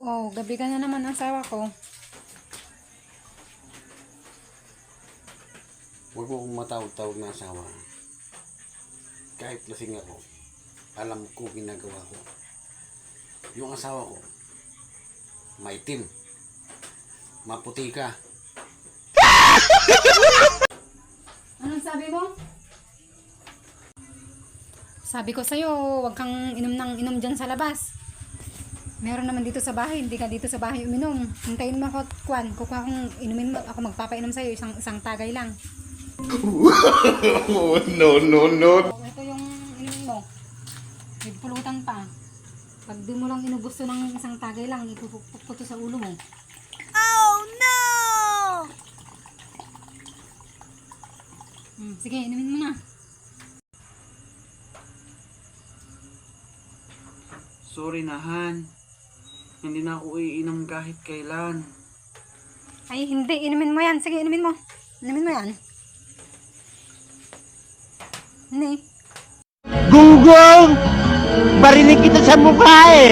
Oh, gabi ka na naman asawa ko. Huwag mo kong matawag-tawag na asawa. Kahit lasing ako, alam ko ginagawa ko. Yung asawa ko, maitim, maputi ka. Anong sabi mo? Sabi ko sa'yo, huwag kang inom ng inom dyan sa labas. Meron naman dito sa bahay, hindi ka dito sa bahay uminom. Hintayin mo ako, Kwan. Kukuha akong inumin mo, ako magpapainom sa'yo, isang tagay lang. No, no, no. Ito yung inumin mo. May pulutan pa. Pag di mo lang inubos to ng isang tagay lang, ipupukpuk ko to sa ulo mo. Oh no! Sige, inumin mo na. Sorry na, Han. Hindi na ako iinom kahit kailan. Ay, hindi. Inumin mo yan. Sige, inumin mo. Inumin mo yan. Hindi. Gunggong! Barinig kita sa mukha eh!